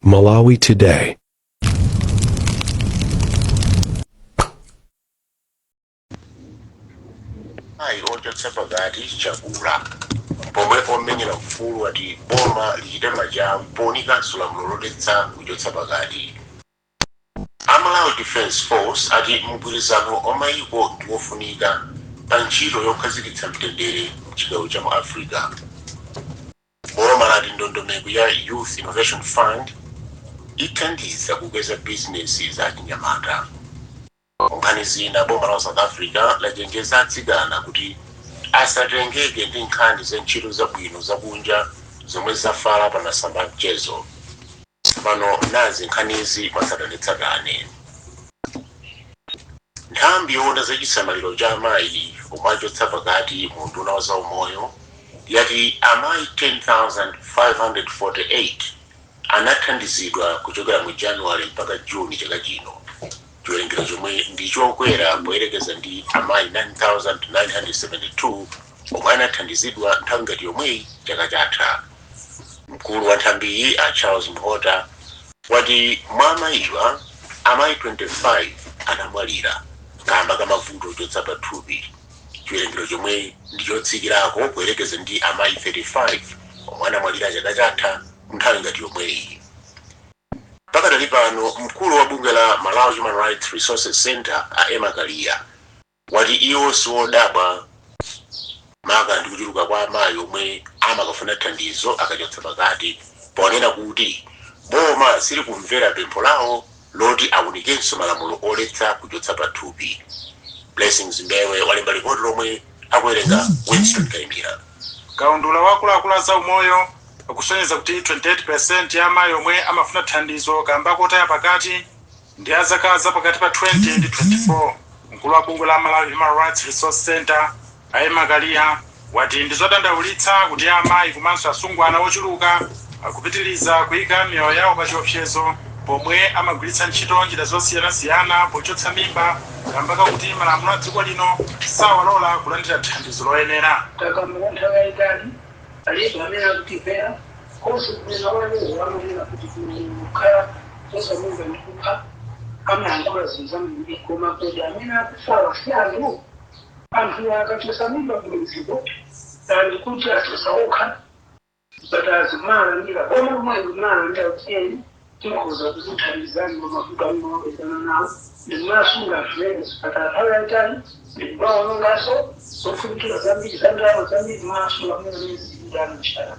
Malawi Today. Ojo tsapagati chakula pomwe omenyera mfulu ati boma lichite majawu ponika sulamulo lodetsa kujo tsapagati. Malawi Defense Force ati mgwirizano omayiko ndiwofunika pa ntchito yokhazikitsa mtendere m'chigawo cha mu Africa. Boma lati ndondomeko ya Youth Innovation Fund ithandiza kukweza bizinesi za chinyamata. Nkhani zina boma la South Africa lachenjeza atsikana kuti asatengeke ndi nkhani za ntchito zabwino zakunja zomwe zafala pa masamba mchezo. Pano nazi nkhanizi masatanetsatane. Nthambi yoona za chisamaliro cha amayi omwe tsapagati mu nduna wa zaumoyo yati amayi 10,548 anathandizidwa kuchokera mu January mpaka June chaka chino. Chiwerengero chomwe ndichokwera poyerekeza ndi amayi 9,972 omwe anathandizidwa nthawi ngati yomweyi chaka chatha. Mkulu wa nthambiyi a Charles Mhota wati mwa amayiwa amayi 25 anamwalira kamba ka mavuto ochotsa pathupi. Chiwerengero chomwe ndichotsikirako poyerekeza ndi amayi 35 omwe anamwalira chaka chatha nthawi ngati yomweyi. Pakadali pano mkulu wa bunge la Malawi Human Rights Resources Center Emma Kalia wati iwo siwodabwa maka ndi kuchuluka kwa amayi omwe amakafuna thandizo akachotsa pakati, ponena kuti boma sili kumvera pempho lawo loti awunikenso malamulo oletsa kuchotsa pathupi. Blessings Mbewe walemba ripoti lomwe akuwerenga Winston Kaimira. Kaundula wakuluakulu za umoyo akusonyeza kuti 28% ya amayi omwe amafuna thandizo kamba kotaya pakati ndi azaka pakati pa 20 ndi 24. Mkulu wa bunge la Malawi Human Rights Resource Center Emma Kalia wati ndizodandaulitsa kuti amayi komanso asungwana ochuluka akupitiriza kuyika miyoyo yawo pa chiopsezo pomwe amagwiritsa ntchito njira zosiyanasiyana pochotsa mimba kamba kakuti malamulo a dziko lino sawalola kulandira thandizo loyenera. Alipo amena kutipea kosi kuna wale wanaona kuti kukhala sasa mungu ndikupa kama angola zinzamu ndiko makoda amena kufa siazo anthu akatosa mimba kuzibo kandi kuti atosauka batazimana ndira koma mwangu mwana ndakuyeni tinokuza kuzithandizana mafuta mno ezana nawo ndimasunga zvene zipatala tani ndibawo ngaso sofunikira zambiri zambiri masunga mno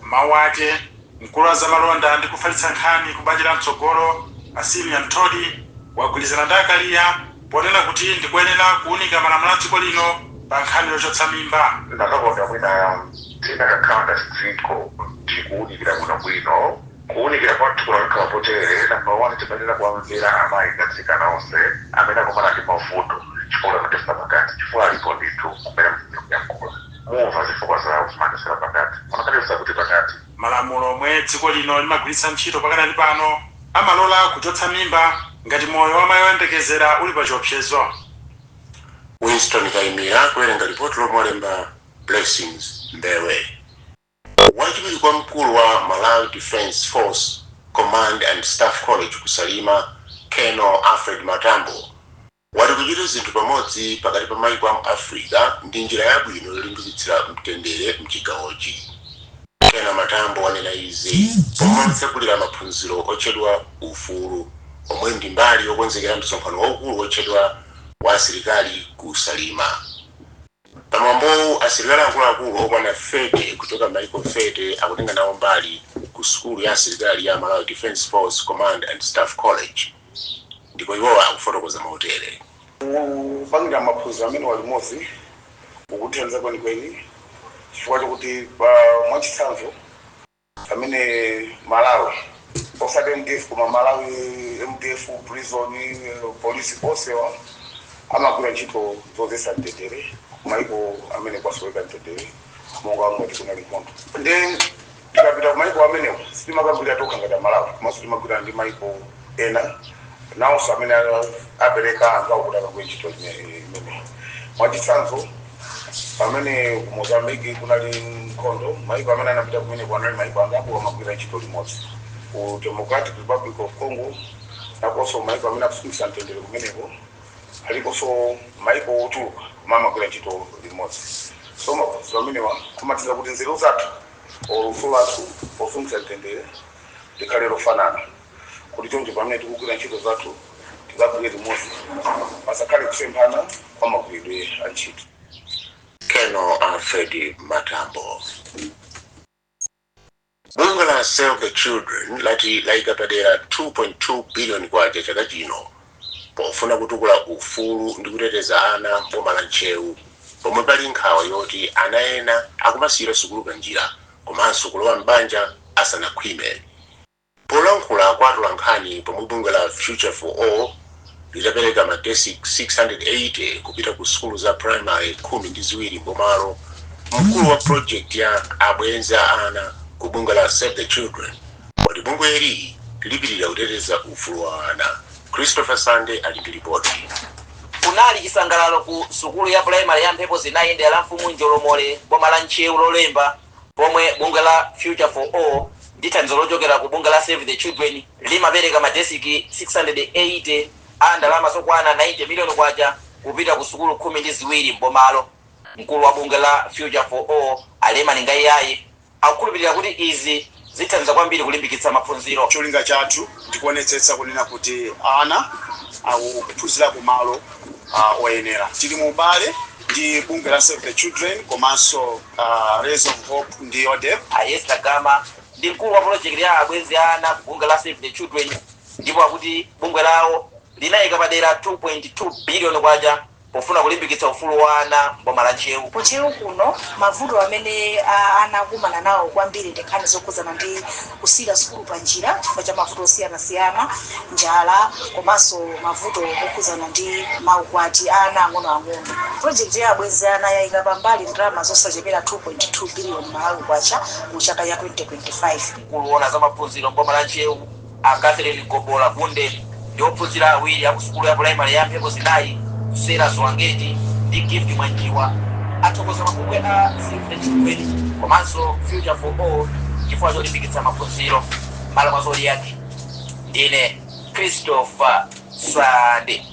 Mawate mkulu wa zamalonda ndi kufalitsa nkhani kubadira mtsogolo Asimi Antodi wagwirizana ndi Kalia ponena kuti ndikuyenera kuunika malamulo a dziko lino pa nkhani yochotsa mimba. Ndakakonda mwina tinakakhala dziko tikuunikira bwino kuunikira kwathu kulakhala potere namba 1 timayenera kuwamvera amayi ndi atsikana onse amene akumana ndi mavuto chifukwa chotesa pakati chifukwa alipo ndithu kumene mkuyankhula muva zifukwa zawo zimanesera pakati unakalisa kuti pakati malamulo omwe dziko lino limagwiritsa ntchito pakadali pano amalola kuchotsa mimba ngati moyo wa amayi oyembekezera uli pa chiopsezo. Winston Kaimira kuwerenga ripoti lomwe walemba Blessings Mbewe. Wachiwiri kwa mkulu wa Malawi Defense Force Command and Staff College kusalima Colonel Alfred Matambo wati kuchita zinthu pamodzi pakati pa mayiko a Africa ndi njira yabwino yolimbikitsira mtendere mchigawochi. Colonel Matambo wanena izi pomwe atsekulira maphunziro otchedwa ufulu omwe ndi mbali yokonzekera msonkhano waukulu otchedwa wa asilikali kusalima. Pamwambo asilikali akuluakulu okwana 30 kutoka mayiko 30 akutenga nawo mbali ku sukulu ya asilikali ya Malawi Defense Force Command and Staff College. Ndipo iwo akufotokoza mautere. Kupangira maphunziro amene walimozi ukuthandiza kwenikweni chifukwa chokuti mwachitsanzo amene Malawi osati MDF koma Malawi MDF prison police onsewa amagwira ntchito zozesa mtendere mayiko amene kwasoweka mtendere monga mwati kuna likondo ndi tikapita mayiko amene sitimagwira toka ngati Malawi komanso timagwira ndi mayiko ena nawo amene apereka angawo kuti akagwira ntchito imene mwachitsanzo pamene ku Mozambique kunali nkhondo mayiko amene anapita kumene kwanali mayiko angapo amagwira ntchito limodzi ku Democratic Republic of Congo nakonso maiko amene akufunisa mtendere kumeneko alikonso maiko otuluka amagwira ntchito limodzi. So maphunziro amenewa amatiza kuti nzeru zathu oluso lathu pofunisa mtendere likhale lofanana kuti choncho pamene tikugwira ntchito zathu tikagwire limodzi pasakhale kusemphana kwa magwiridwe a ntchito. Colonel Alfred Matambo. Bunga la Save the Children laika padera 2.2 billion kwacha chaka chino pofuna kutukula ufulu ndi kuteteza ana mboma la Nchewu pomwe pali nkhawa yoti ana ena akumasira sukulu panjira komanso kulowa mbanja asanakhwime. Polankhula kwa atolankhani pomwe bunga la Future for All litapereka madesi 680 kupita ku sukulu za primary 12 mbomalo, mkulu wa project ya abwenzi ana ku bunga la Save the Children wati bunga eri lipitira kuteteza ufulu wa ana. Christopher Sande alipiripoti. Kunali chisangalalo ku sukulu ya primary ya Mphepo Zinayi la Mfumu Njolomole boma la Nchewu lolemba pomwe bunga la Future for All ndi thandizo lochokera ku bunga la Save the Children limapereka madesiki 680 a ndalama zokwana 90 miliyoni kwacha kupita ku sukulu 12 mbomalo. Mkulu wa bunga la Future for All Alema Ningayayi akukhulupirira kuti izi zithandiza kwambiri kulimbikitsa maphunziro. Cholinga chathu ndikuonetsetsa kunena kuti ana akuphunzira kumalo oyenera. Tili mu ubale ndi bunga la Save the Children komanso Rays of Hope ndi ODEP. Ayesta Gama ndi mkulu wa project ya abwenzi ana ku bunga la Save the Children ndipo akuti bunga lawo linayika padera 2.2 billion kwacha pofuna kulimbikitsa ufulu wa ana mboma la Nchewu. Kuchewu kuno mavuto amene anakumana nawo kwambiri ndekhani zokhudzana ndi kusira sukulu panjira chifukwa cha mavuto osiyana-siyana, njala komanso mavuto okhudzana ndi maukwati ana ang'onoang'ono. Project ya abwenzi ana yayika pambali ndalama zosachepera 2.2 billion malawi kwacha mu chaka cha 2025. Mkulu wa za maphunziro mboma la Nchewu Catherine Gobola Kunde ndi ophunzira awiri aku sukulu ya primary ya Mphepo Zinayi Sera Zwangeti ndi Gift Mwanjiwa athokoza mabungwe a Save the Children komanso Future for All chifukwa cholimbikitsa maphunziro. Malamazoli yake ndine Christopher Sande.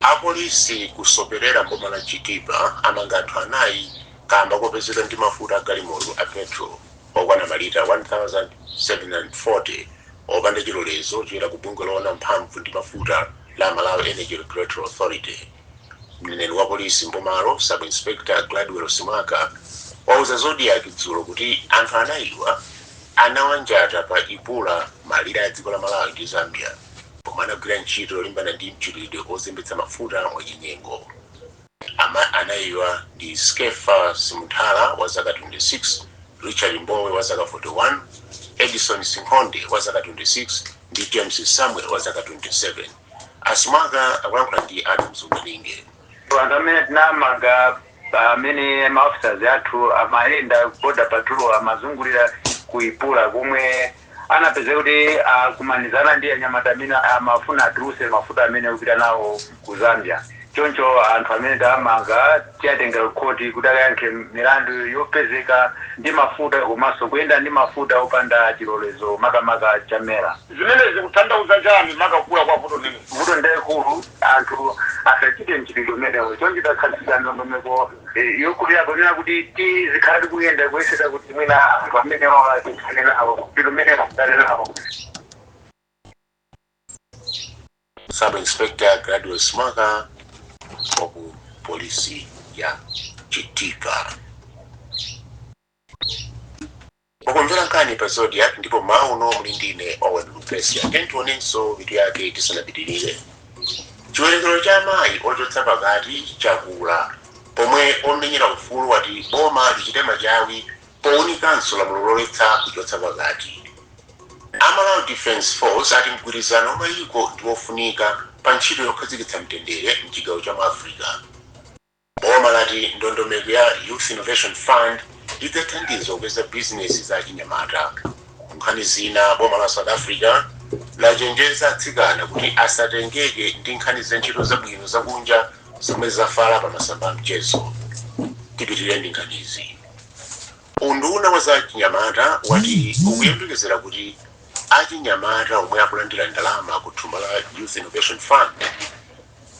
Apolisi kusoperera mboma la Chitipa amanga anthu anayi kamba kopezeka ndi mafuta agalimoto a petrol okwana malita 1740 opanda chilolezo choyera ku bungwe loona mphamvu ndi mafuta la Malawi Energy Regulatory Authority. Mneneri wa polisi mbomalo Sub Inspector Gladwell Simaka wauza Zodiac dzulo kuti anthu anayiwa anawanjata pa Ipula malire a dziko la Malawi ndi Zambia pomwe anagwira ntchito yolimbana ndi mchitidwe ozembetsa mafuta mwachinyengo. Anayiwa ndi Skefa Simuthala wa zaka 26, Richard Mbowe wa zaka 41, Edison Sinkhonde wa zaka 26 ndi James Samuel wa zaka 27. Asimaka akulankhula ndi Adam Zungalinge. Anthu amene tinamanga amene maofficers athu amayenda border patrol amazungulira ku Ipula komwe anapeza kuti akumanizana ndi anyamata amene amafuna atulutse mafuta amene kupita nawo ku Zambia. Choncho anthu amene tamanga tiyatenga koti kuti akayankhe milandu yopezeka ndi mafuta komanso kuyenda ndi mafuta opanda chilolezo makamaka chamera. Zimene zikutanthauza chani makakula kwa vuto nini? Vuto ndekulu anthu asachite mchitidwe umenewo. Choncho takhazikitsa ndondomeko yokulira kunena kuti tizikhala tikuyenda kuyesera kuti mwina anthu amenewo atikhale nawo pilomene akudale nawo. Sub Inspector Gladwell Simaka waku polisi ya Chitipa. Wakumvera nkhani pa Zodiac ndipo mauno mlindine Owen Lupesi akentionenso video yake tisanapitirire. Chiwerengero cha amayi ochotsa pakati chakula pomwe omenyera ufulu wati boma lichite machawi powunikanso lamulo loletsa kuchotsa pakati. Malawi Defense Force ati mgwirizano mayiko ndiwofunika pa ntchito yokhazikitsa mtendere mchigawo cha Africa. Boma lati ndondomeko ya Youth Innovation Fund idzathandiza kupeza bizinesi za chinyamata. Nkhani zina boma la South Africa lachenjeza atsikana kuti asatengeke ndi nkhani za ntchito zabwino zakunja zomwe zafala pa masamba a mchezo. Tipitirire ndi nkhanizi. Unduna wa za chinyamata wati ukuyembekezera kuti achinyamata omwe akulandira ndalama ku thumba la Youth Innovation Fund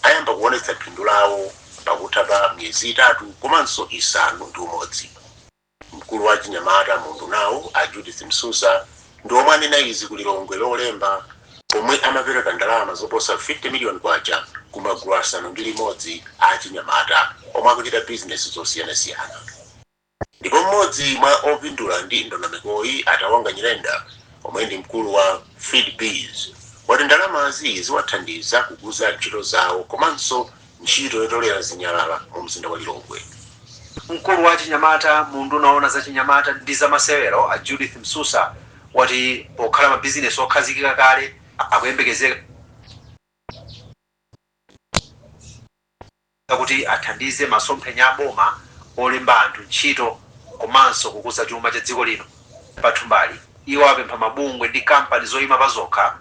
ayamba kuonetsa phindu lawo pakutha pa miyezi 3 komanso 6 mkulu wa achinyamata mundu nawo a Judith Msusa ndi omwe anena izi ku Lilongwe lolemba omwe amapereka ndalama zoposa 50 million kwacha ku magulu 6 achinyamata omwe akuchita bizinesi zosiyanasiyana. Ndipo mmodzi mwa opindula ndi ndondomekoyi Atawanga Nyirenda omwe ndi mkulu wa Feedbees wati ndalamazi ziwathandiza kukuza ntchito zawo komanso ntchito yotolera zinyalala mu mzinda wa Lilongwe. Mkulu wa chinyamata mundu naona za chinyamata ndi za masewero a Judith Msusa wati pokhala mabizinesi okhazikika kale akuyembekezeka kuti athandize masomphenya aboma olemba anthu ntchito komanso kukuza chuma cha dziko lino. Pathumbali iwo apempha mabungwe ndi kampani zoyima pa zokha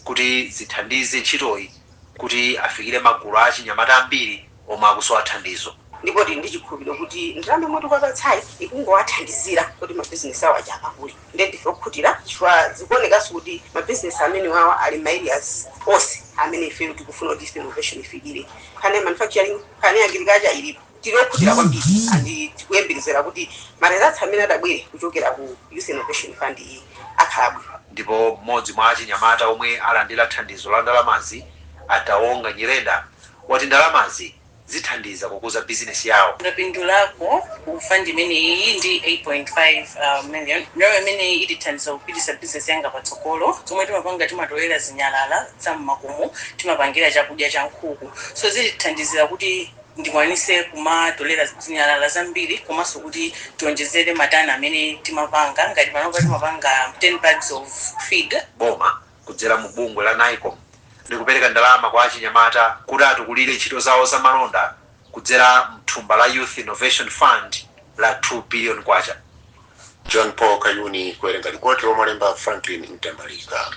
kuti zithandize ntchitoyi kuti afikire magulu a chinyamata ambiri omwe akusowa thandizo. Ndipo ndi chikhulupiriro kuti ndalama moti kwapatsayi ikungowathandizira kuti mabizinesi awo akule. Ndife kukhutira chifukwa zikuonekanso kuti mabizinesi amene wawo ali areas onse amene ife tikufuna kuti Youth Innovation ifikire. Kane manufacturing, kane agriculture ilipo. Tikukhutira kwambiri andi tikuyembekezera kuti maresults amene adabwere kuchokera ku Youth Innovation Fund iyi akhala. Ndipo mmodzi mwa achinyamata omwe alandira thandizo la ndalamazi Atawanga Nyirenda wati ndalamazi zithandiza kukuza bizinesi yawo. Ndapindulako ku fund imene iyi ndi 8.5 million. Ndawo imene itithandiza kupitisa business yanga patsogolo. Zomwe timapanga timatolera zinyalala za mmakomo, timapangira chakudya cha nkhuku. So zitithandizira kuti ndikwanise kumatolera zinyalala zambiri komanso kuti tionjezere matani amene timapanga ngati panopa timapanga 10 bags of feed. Boma kudzera mu bungwe la NICOM ndikupereka ndalama kwa achinyamata kuti atukulire ntchito zawo za malonda kudzera mthumba la Youth Innovation Fund la 2 billion kwacha. John Paul Kayuni kuwerenga ripoti lomalemba Franklin Mtambalika.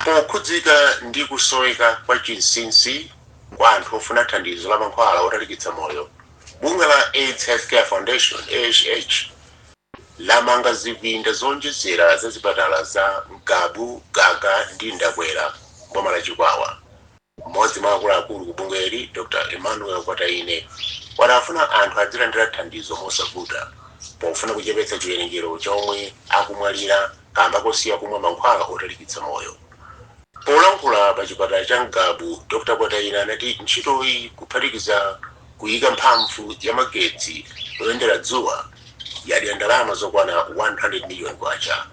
Pokhudzika ndi kusoweka kwa chinsinsi kwa anthu ofuna thandizo la mankhwala otalikitsa moyo, bungwe la AIDS Healthcare Foundation AHH lamanga zipinda zonjezera za zipatala za Mgabu, Gaga ndi Ndakwera boma la Chikwawa. Mmodzi mwa akuluakulu ku bungweli Dr. Emmanuel Kwataine watafuna anthu adzilandira thandizo mosavuta pofuna kuchepetsa chiwerengero cha omwe akumwalira kamba kosiya kumwa mankhwala otalikitsa moyo. Polankhula pa chipatala cha Mgabu, Dr. Kwataine anati ntchitoyi kuphatikiza kuyika mphamvu ya magetsi yoyendera dzuwa yali ndalama zokwana 100 million kwacha.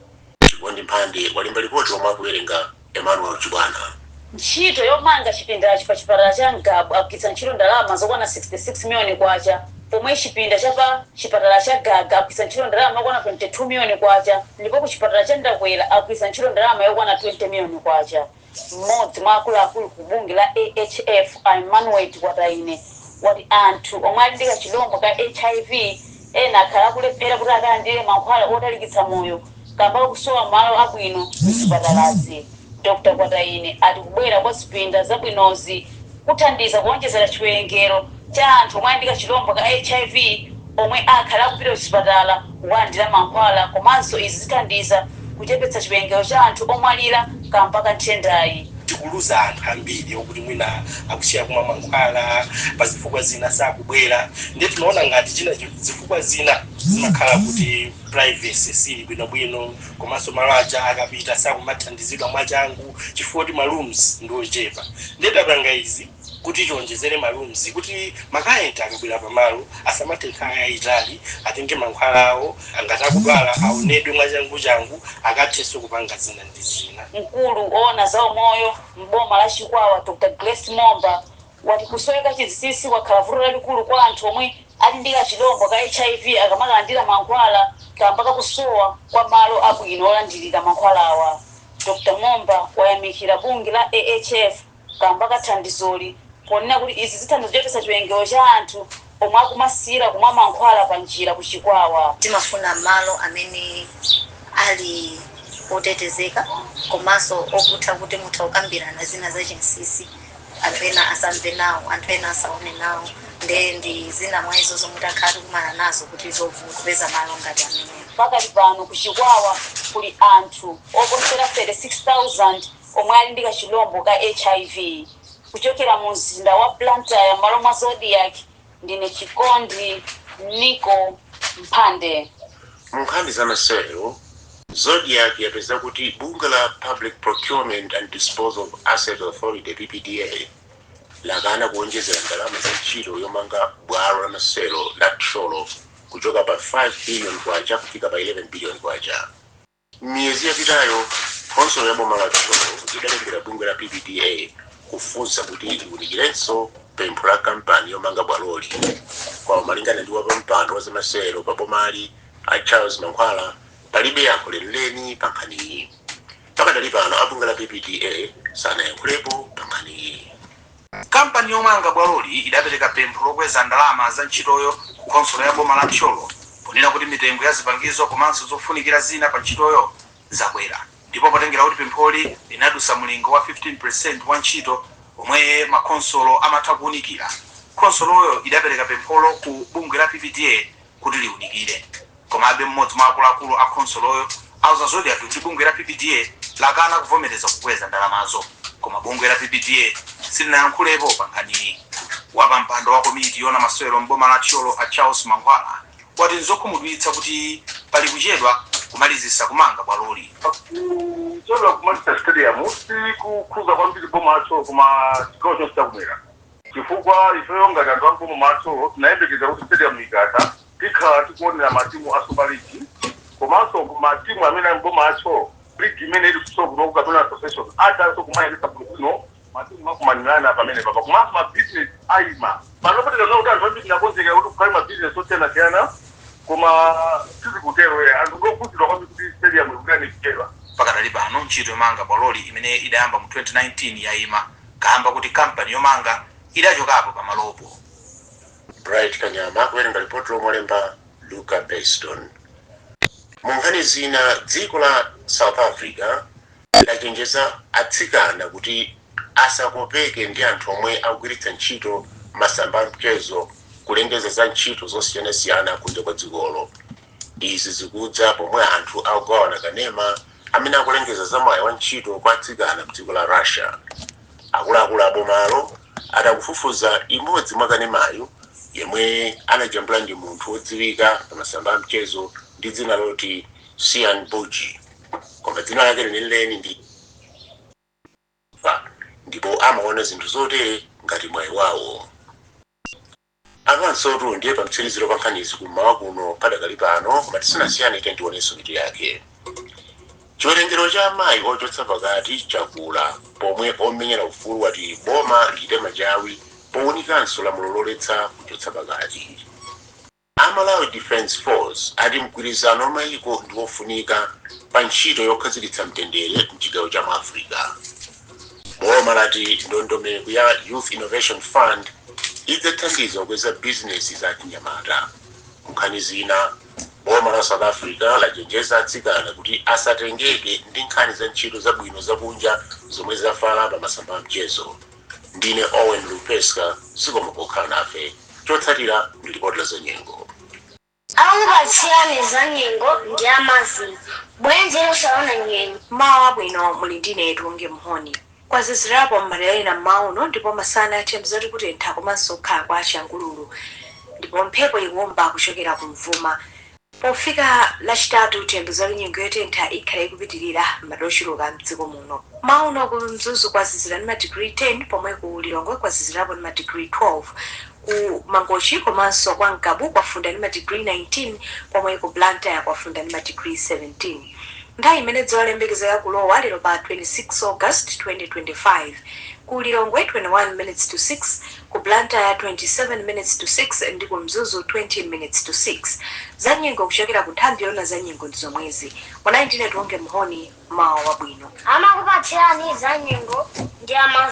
Chikondi Mphande walemba ripoti omwe akuwerenga Emmanuel Chibwana. Ntchito yomanga chipinda pa chipatala cha Mgabu akukitsa ntchito ndalama zokwana 66 million kwacha, pomwe chipinda chapa chipatala cha Gaga akukitsa ntchito ndalama yokwana 22 million kwacha, ndipo ku chipatala cha Ndakwera akukitsa ntchito ndalama yokwana 20 million kwacha. Mmodzi mwa akuluakulu ku bungwe la AHF Emmanuel Kwataine wati anthu omwe ali ndi kachilombo ka HIV ena akhala kulephera kuti akalandire mankhwala otalikitsa moyo kamba kusowa malo abwino mzipatalazi. Dr. Kwataine ati kubwera kwa zipinda zabwinozi kuthandiza kuonjezera chiwerengero cha anthu omwe ali ndi kachilombo ka HIV omwe akhala kupita kuchipatala kulandira mankhwala komanso izi zithandiza kuchepetsa chiwerengero cha anthu omwalira kamba ka nthendayi. Tikuluza anthu ambiri okuti mwina akusiya kumwa mankhwala pa zifukwa zina sakubwera, ndiye timaona ngati china zifukwa zina zimakhala kuti privacy sili bwinobwino komanso malo aja akapita sakumathandizidwa mwachangu chifukwa kuti malooms ndi ochepa. Ndiye tapanga izi kuti tionjezere malooms kuti makayenti akabwera pamalo asamathe kaya yayitali atenge mankhwala awo angati akudwala aonedwe mwachangu akathenso kupanga zina ndi zina. Mkulu ona za umoyo mboma la Chikwawa Dr. Grace Momba wati kusoweka chinsinsi kwakhala vuto lalikulu kwa anthu omwe ali ndi kachilombo ka HIV akamalandira mankhwala kamba kakusowa kwa malo abwino olandirira mankhwala awa. Dr. Momba wayamikira bungwe la AHF kamba kathandizoli ponena kuti izi zithandiza kuchepetsa chiwerengero cha anthu omwe akumasira kumwa mankhwala pa njira ku Chikwawa. Timafuna malo amene ali otetezeka komanso okutha kuti mutha kukambirana zina za chinsinsi, anthu ena asamve nawo, anthu ena asaone nawo, ndi zina mwa izo zomwe takhala tikumana nazo kuti zovuta kupeza malo ngati amenewo. pakali pano kuchikwawa kuli anthu oposera 36,000 omwe ali ndi kachilombo ka HIV. Kuchokera mu mzinda wa Blantyre malo mwa Zodiac, ndine Chikondi Niko Mphande. Munkhani za masewero, Zodiac yapeza kuti bunge la Public Procurement and Disposal of Asset Authority PPDA lakana kuonjezera ndalama za ntchito yomanga bwalo la masewero la Tcholo kuchoka pa 5 billion kwacha kufika pa 11 billion kwacha. Miezi yapitayo, konsolo ya boma la Tcholo idalembera bunge la PPDA kufunsa kuti iwunikirenso pempho la kampani yomanga bwaloli. Kwa malingana ndi wapampando wa zamasewero pa bomali a Charles Mankhwala palibe yankho lenileni pa nkhaniyi. Pakadali pano abunge la PPDA sanayankhulepo pa nkhaniyi. Kampani yomanga bwaloli idapereka pempho lokweza ndalama za ntchitoyo ku konsolo ya boma la Tcholo ponena kuti mitengo ya zipangizo komanso zofunikira zina pa ntchitoyo zakwera, ndipo potengera kuti pempholi linadusa mulingo wa 15% wa ntchito omwe makonsolo amatha kuwunikira. Konsoloyo idapereka pempholo ku bunge la PPDA kuti liwunikire, komabe mmodzi mwa akuluakulu a konsoloyo auza Zodiac kuti bunge la PPDA lakana kuvomereza kukweza ndalamazo, koma bunge la PPDA silinayankhulepo pa nkhaniyi. Wapampando wa komiti yona masewero mboma la Tcholo a Charles Mankhwala wati nzokhumudwitsa kuti pali kuchedwa kumalizisa kumanga bwaloli. Kuchedwa kumalizisa stadium sikukhuza kwambiri boma la Tcholo koma chigawo chonse chakumera, chifukwa ifeyo ngati anthu a boma la Tcholo tinayembekeza kuti stadium ikatha tikhala tikuonera matimu a Super League komanso matimu amene ali mboma la Tcholo league imene ili kusokuno kukapena association atanso kumayendesa bwino matimu makumanirana pamene papa komanso ma business aima panopeteka kuti anthu ambiri nakonzeka kuti kukhale ma business osiyanasiyana koma sizikutero anthu ngokhuzidwa kwambiri kuti stadium ikukani kuchedwa. Pakadali pano ntchito yomanga bwaloli imene idayamba mu 2019 yayima kamba kuti kampani yomanga idachokapo pamalopo. Bright Kanyama kuwerenga ripoti lomwelemba Luca Baston. Munkhani zina, dziko la South Africa lachenjeza atsikana kuti asakopeke ndi anthu omwe akugwiritsa ntchito masamba amchezo kulengeza za ntchito zosiyanasiyana kunja kwa dzikolo. Izi zikudza pomwe anthu akugawana kanema amene akulengeza za mwayi wa ntchito kwa atsikana mdziko la Russia. Akuluakulu abomalo adakufufuza imodzi mwa kanemayo yemwe anajambula ndi munthu wodziwika pa masamba amchezo ndi dzina loti Sian Boji, koma dzina lake lenileni ndi ndipo amaona zinthu zotere ngati mwayi wawo. Apansotu ndiye pa mtsiriziro pa nkhanizi kummawa kuno padakali pano koma tisanasiyane tionenso mitu yake. Chiwerengero cha amayi ochotsa pakati chakula pomwe omenyera ufulu wati boma lite majawi powunikanso lamulo loletsa kuchotsa pakati. Malawi Defense Force ati mgwirizano mayiko ndi wofunika pa ntchito yokhazikitsa mtendere mchigawo cha Africa. Boma lati ndondomeko ya Youth Innovation Fund idzathandiza kukweza bizinesi za chinyamata. Nkhani zina, boma la South Africa lachenjeza atsikana kuti asatengeke ndi nkhani za ntchito zabwino zakunja zomwe zafala pa masamba amchezo. Ndine Owen Lupeska, zikomo pokhala nafe. Chotsatira ndi ripoti la zanyengo. Aungatsiyane zanyengo ndi amazi. Bwenzi losaona nyengo. Mawa bwino muli ndine Tunge Mhoni. Kwazizirapo mmalere na mauno ndipo masana atemzoti kutentha komanso kukhala kwa changululu. Ndipo mphepo iwomba kuchokera kumvuma. Pofika lachitatu tembezo nyengo yotentha ikhala ikupitirira madochuluka mdziko muno. Mauno ku Mzuzu kwazizira ndi madigiri 10 pomwe ku Lilongwe kwazizirapo ndi madigiri 12. Ku Mangochi komanso kwa Nkabu kwafunda ndi madigiri 19 pomwe ku Blantyre kwafunda ndi madigiri 17. Nthawi imene dzuwa lembekezeka kulowa lero pa 26 August 2025. Ku Lilongwe 21 minutes to 6, ku Blantyre 27 minutes to 6 ndi ku Mzuzu 20 minutes to 6. Zanyengo kuchokera ku nthambi yona zanyengo ndi zomwezi. Mwana ndine Tunge Mhoni, mawa wabwino. Amakupatsirani zanyengo ndi amazi.